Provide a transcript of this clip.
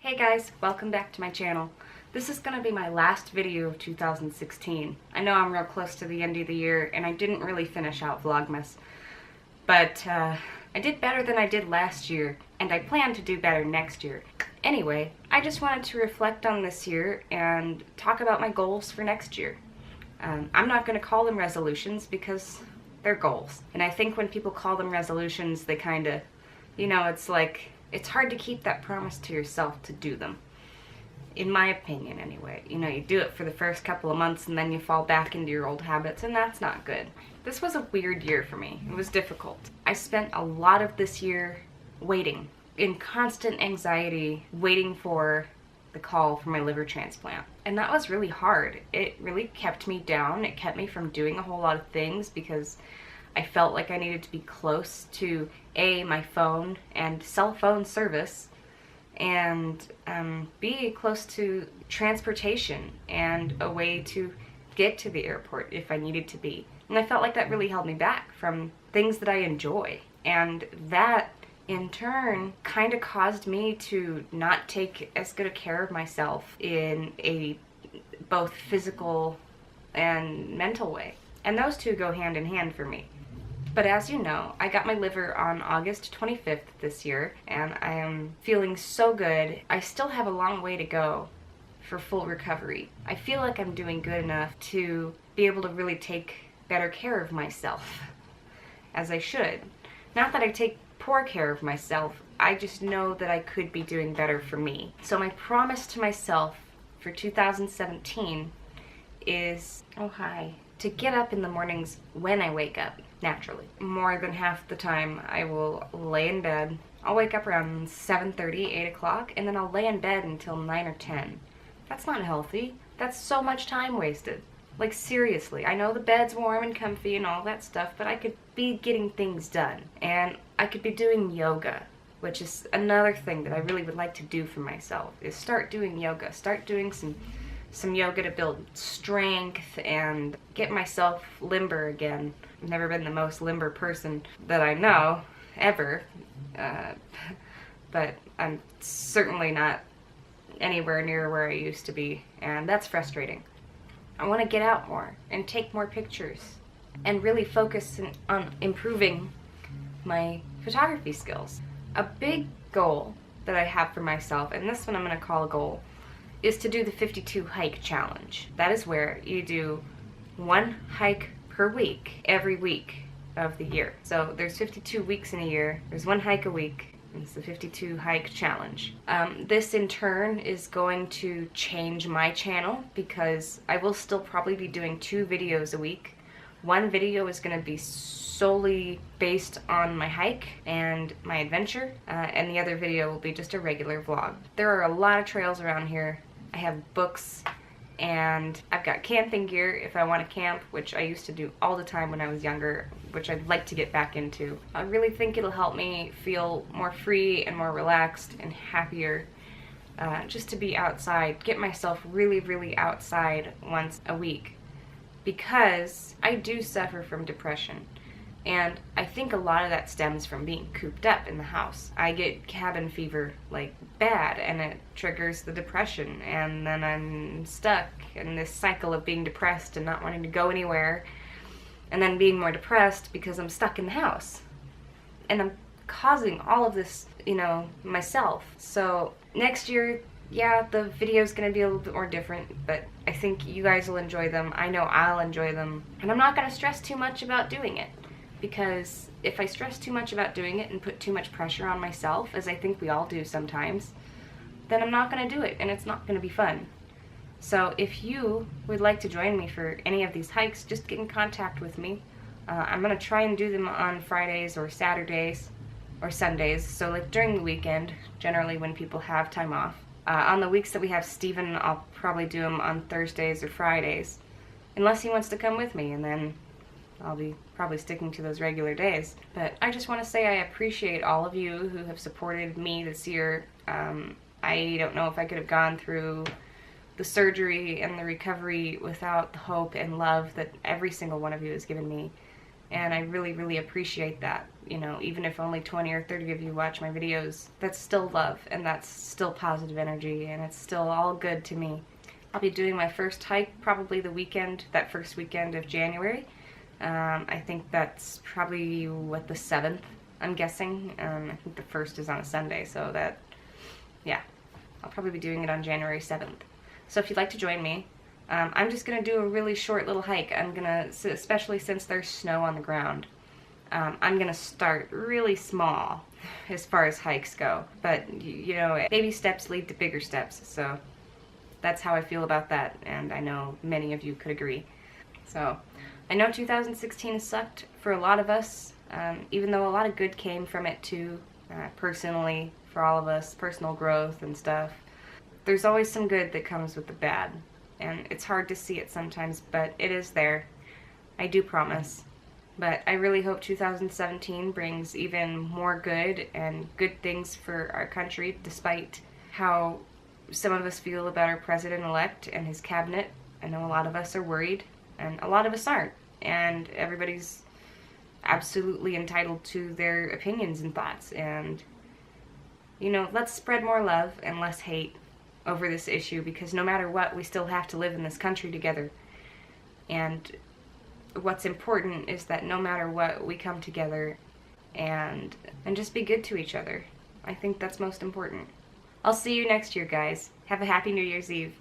Hey guys, welcome back to my channel. This is going to be my last video of 2016. I know I'm real close to the end of the year and I didn't really finish out Vlogmas, but I did better than I did last year and I plan to do better next year. Anyway, I just wanted to reflect on this year and talk about my goals for next year. I'm not going to call them resolutions because they're goals. And I think when people call them resolutions, they kind of, it's like, it's hard to keep that promise to yourself to do them. In my opinion, anyway. You do it for the first couple of months and then you fall back into your old habits, and that's not good. This was a weird year for me. It was difficult. I spent a lot of this year waiting, in constant anxiety, waiting for the call for my liver transplant. And that was really hard. It really kept me down. It kept me from doing a whole lot of things because I felt like I needed to be close to my phone and cell phone service, and B, close to transportation and a way to get to the airport if I needed to be. And I felt like that really held me back from things that I enjoy. And that, in turn, kind of caused me to not take as good a care of myself in a both physical and mental way. And those two go hand in hand for me. But as you know, I got my liver on August 25th this year, and I am feeling so good. I still have a long way to go for full recovery. I feel like I'm doing good enough to be able to really take better care of myself, as I should. Not that I take poor care of myself, I just know that I could be doing better for me. So my promise to myself for 2017 is, to get up in the mornings when I wake up. Naturally. More than half the time I will lay in bed. I'll wake up around 7:30, 8 o'clock, and then I'll lay in bed until 9 or 10. That's not healthy. That's so much time wasted. Like, seriously, I know the bed's warm and comfy and all that stuff, but I could be getting things done. And I could be doing yoga, which is another thing that I really would like to do for myself, is start doing yoga. Start doing some yoga to build strength and get myself limber again. I've never been the most limber person that I know, ever, but I'm certainly not anywhere near where I used to be, and that's frustrating. I want to get out more and take more pictures and really focus on improving my photography skills. A big goal that I have for myself, and this one I'm going to call a goal, is to do the 52 hike challenge. That is where you do one hike per week, every week of the year. So there's 52 weeks in a year, there's one hike a week, and it's the 52 hike challenge. This in turn is going to change my channel because I will still probably be doing 2 videos a week. One video is going to be solely based on my hike and my adventure, and the other video will be just a regular vlog. There are a lot of trails around here. I have books, and I've got camping gear if I want to camp, which I used to do all the time when I was younger, which I'd like to get back into. I really think it'll help me feel more free and more relaxed and happier, just to be outside, get myself really, really outside once a week, because I do suffer from depression. And I think a lot of that stems from being cooped up in the house. I get cabin fever, like, bad, and it triggers the depression, and then I'm stuck in this cycle of being depressed and not wanting to go anywhere, and then being more depressed because I'm stuck in the house. And I'm causing all of this, myself. So next year, yeah, the video's gonna be a little bit more different, but I think you guys will enjoy them. I know I'll enjoy them. And I'm not gonna stress too much about doing it, because if I stress too much about doing it and put too much pressure on myself, as I think we all do sometimes, then I'm not going to do it, and it's not going to be fun. So if you would like to join me for any of these hikes, just get in contact with me. I'm going to try and do them on Fridays or Saturdays or Sundays, so like during the weekend, generally when people have time off. On the weeks that we have Steven, I'll probably do them on Thursdays or Fridays, unless he wants to come with me, and then I'll be probably sticking to those regular days. But I just want to say I appreciate all of you who have supported me this year. I don't know if I could have gone through the surgery and the recovery without the hope and love that every single one of you has given me. And I really, really appreciate that. You know, even if only 20 or 30 of you watch my videos, that's still love, and that's still positive energy, and it's still all good to me. I'll be doing my first hike probably that first weekend of January. I think that's probably, the 7th, I'm guessing. I think the 1st is on a Sunday, so yeah, I'll probably be doing it on January 7th. So if you'd like to join me, I'm just going to do a really short little hike. Especially since there's snow on the ground, I'm going to start really small as far as hikes go. But, you know, baby steps lead to bigger steps, so that's how I feel about that, and I know many of you could agree. So, I know 2016 sucked for a lot of us, even though a lot of good came from it too, personally, for all of us, personal growth and stuff. There's always some good that comes with the bad, and it's hard to see it sometimes, but it is there. I do promise. But I really hope 2017 brings even more good and good things for our country, despite how some of us feel about our president-elect and his cabinet. I know a lot of us are worried, and a lot of us aren't. And everybody's absolutely entitled to their opinions and thoughts. And, you know, let's spread more love and less hate over this issue, because no matter what, we still have to live in this country together. And what's important is that no matter what, we come together and just be good to each other. I think that's most important. I'll see you next year, guys. Have a happy New Year's Eve.